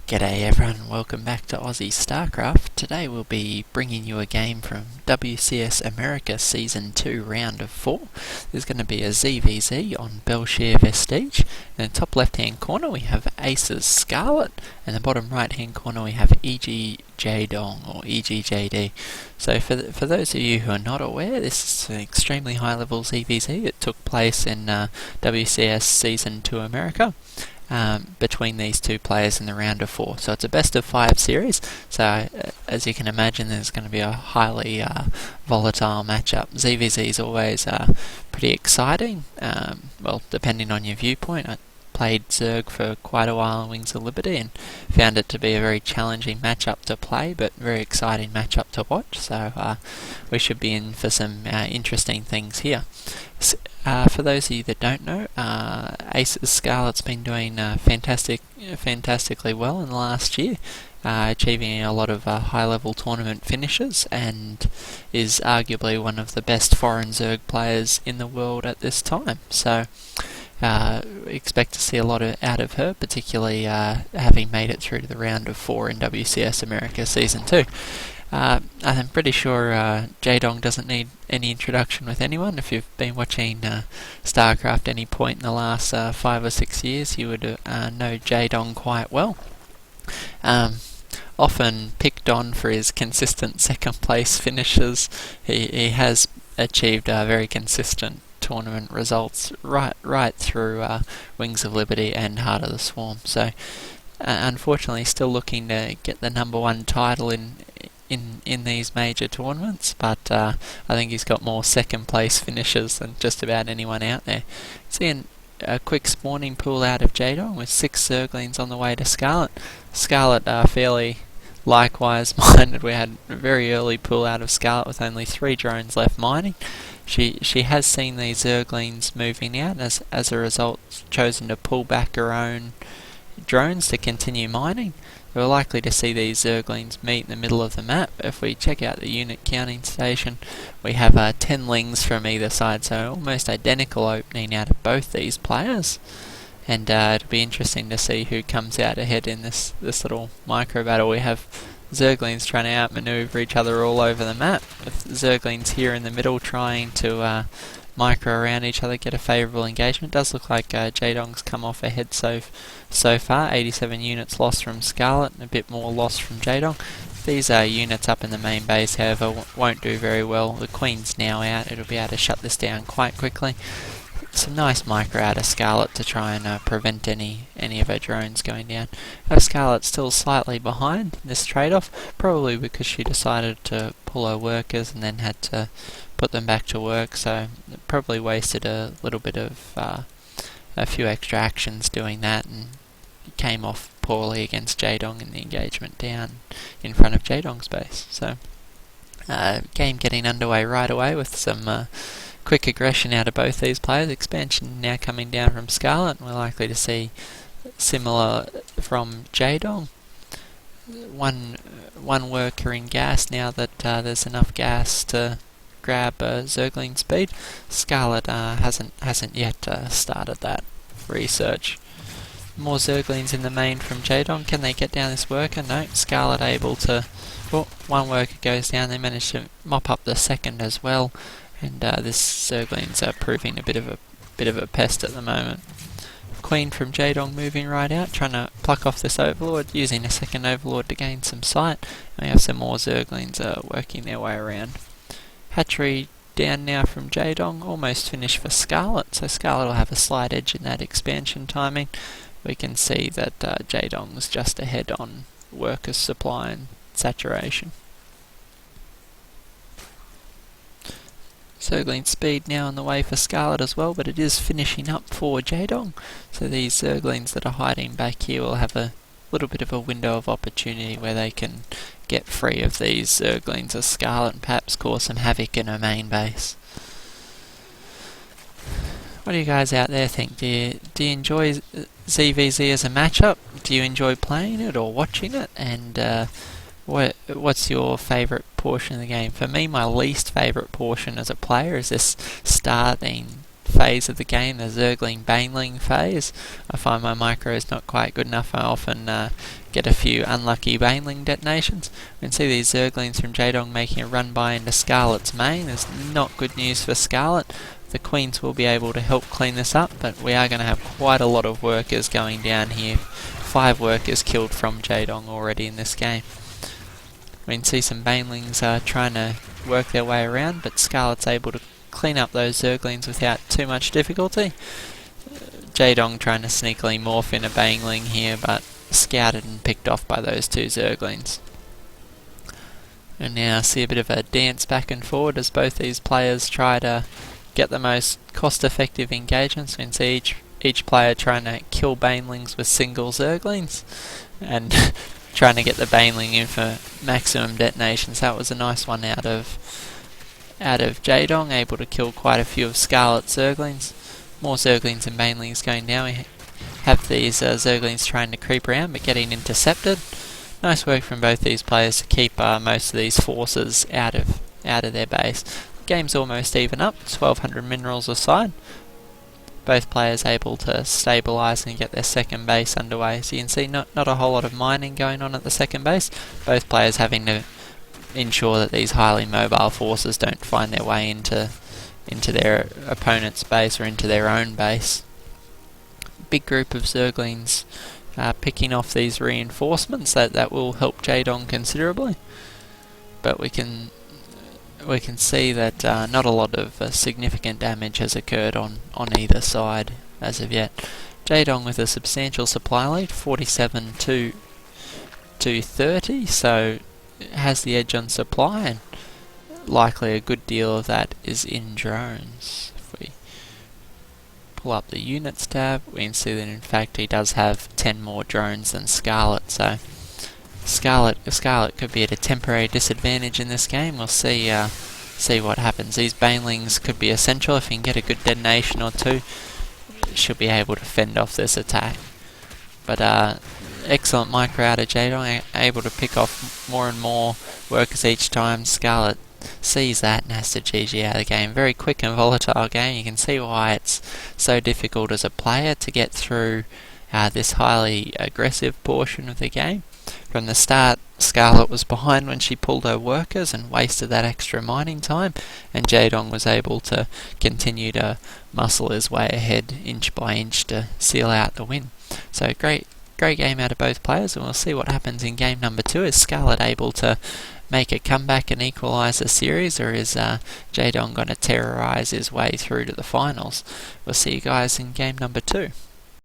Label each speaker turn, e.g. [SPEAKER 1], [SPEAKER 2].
[SPEAKER 1] G'day everyone, welcome back to Aussie Starcraft. Today we'll be bringing you a game from WCS America Season 2 Round of 4. There's going to be a ZVZ on Belshir Vestige. In the top left hand corner we have ACER Scarlett, and the bottom right hand corner we have Jaedong or EGJD. So for those of you who are not aware, this is an extremely high level ZVZ. It took place in WCS Season 2 America. Between these two players in the round of 4. So it's a best of 5 series, so as you can imagine there's going to be a highly volatile matchup. ZVZ is always pretty exciting, well, depending on your viewpoint. I played Zerg for quite a while in Wings of Liberty and found it to be a very challenging matchup to play, but very exciting matchup to watch, so we should be in for some interesting things here. For those of you that don't know, ACER Scarlett's been doing fantastically well in the last year, achieving a lot of high-level tournament finishes, and is arguably one of the best foreign Zerg players in the world at this time. So expect to see a lot out of her, particularly having made it through to the round of 4 in WCS America Season 2. I'm pretty sure Jaedong doesn't need any introduction with anyone. If you've been watching Starcraft any point in the last 5 or 6 years, you would know Jaedong quite well. Often picked on for his consistent second place finishes, he has achieved very consistent tournament results right through Wings of Liberty and Heart of the Swarm. So unfortunately still looking to get the number 1 title in these major tournaments, but I think he's got more second place finishes than just about anyone out there. Seeing a quick spawning pool out of Jaedong with 6 Zerglings on the way to Scarlett. Scarlett fairly likewise minded. We had a very early pull out of Scarlett with only 3 drones left mining. She has seen these Zerglings moving out, and as a result chosen to pull back her own drones to continue mining. We're likely to see these Zerglings meet in the middle of the map. If we check out the unit counting station, we have 10 lings from either side, so almost identical opening out of both these players. And it'll be interesting to see who comes out ahead in this little micro battle. We have Zerglings trying to outmaneuver each other all over the map, with Zerglings here in the middle trying to micro around each other, get a favourable engagement. Does look like Jaedong's come off ahead so far. 87 units lost from Scarlett and a bit more lost from Jaedong. These units up in the main base, however, won't do very well. The Queen's now out. It'll be able to shut this down quite quickly. Some nice micro out of Scarlett to try and prevent any of her drones going down. Scarlett's still slightly behind this trade-off, probably because she decided to pull her workers and then had to put them back to work, so probably wasted a little bit of a few extra actions doing that, and came off poorly against Jaedong in the engagement down in front of Jaedong's base. So game getting underway right away with some quick aggression out of both these players. Expansion now coming down from Scarlett, and we're likely to see similar from Jaedong. One worker in gas now that there's enough gas to grab Zergling speed. Scarlett hasn't yet started that research. More Zerglings in the main from Jaedong. Can they get down this worker? No. Scarlett able to. Well, one worker goes down. They manage to mop up the second as well, and this Zerglings are proving a bit of a pest at the moment. Queen from Jaedong moving right out, trying to pluck off this Overlord, using a second Overlord to gain some sight. And we have some more Zerglings working their way around. Hatchery down now from Jaedong, almost finished for Scarlett, so Scarlett will have a slight edge in that expansion timing. We can see that Jaedong was just ahead on workers supply and saturation. Zergling speed now on the way for Scarlett as well, but it is finishing up for Jaedong, so these Zerglings that are hiding back here will have a little bit of a window of opportunity where they can get free of these Zerglings as Scarlett and perhaps cause some havoc in her main base. What do you guys out there think? Do you enjoy ZVZ as a matchup? Do you enjoy playing it or watching it? And what's your favourite portion of the game? For me, my least favourite portion as a player is this starting phase of the game, the Zergling Baneling phase. I find my micro is not quite good enough. I often get a few unlucky Baneling detonations. We can see these Zerglings from Jaedong making a run by into Scarlett's main. It's not good news for Scarlett. The Queens will be able to help clean this up, but we are going to have quite a lot of workers going down here. 5 workers killed from Jaedong already in this game. We can see some Banelings trying to work their way around, but Scarlett's able to clean up those Zerglings without too much difficulty. Jaedong trying to sneakily morph in a Baneling here, but scouted and picked off by those 2 Zerglings. And now see a bit of a dance back and forward as both these players try to get the most cost-effective engagements. We can see each player trying to kill Banelings with single Zerglings, and trying to get the Baneling in for maximum detonations. That was a nice one out of Jaedong, able to kill quite a few of Scarlett's Zerglings. More Zerglings and Banelings going down. We have these Zerglings trying to creep around but getting intercepted. Nice work from both these players to keep most of these forces out of their base. The game's almost even up, 1200 minerals aside. Both players able to stabilise and get their second base underway. So you can see not a whole lot of mining going on at the second base. Both players having to ensure that these highly mobile forces don't find their way into their opponent's base or into their own base. Big group of Zerglings picking off these reinforcements. That will help Jaedong considerably. But we can see that not a lot of significant damage has occurred on either side as of yet. Jaedong with a substantial supply lead, 47 to 30, so has the edge on supply, and likely a good deal of that is in drones. If we pull up the units tab, we can see that in fact he does have 10 more drones than Scarlett, so Scarlett could be at a temporary disadvantage in this game. We'll see what happens. These Banelings could be essential. If he can get a good detonation or 2, should be able to fend off this attack. But excellent micro out of Jaedong, able to pick off more and more workers each time. Scarlett sees that and has to GG out of the game. Very quick and volatile game. You can see why it's so difficult as a player to get through this highly aggressive portion of the game. From the start, Scarlett was behind when she pulled her workers and wasted that extra mining time, and Jaedong was able to continue to muscle his way ahead inch by inch to seal out the win. So great game out of both players, and we'll see what happens in game number 2. Is Scarlett able to make a comeback and equalise the series, or is Jaedong going to terrorise his way through to the finals? We'll see you guys in game number 2.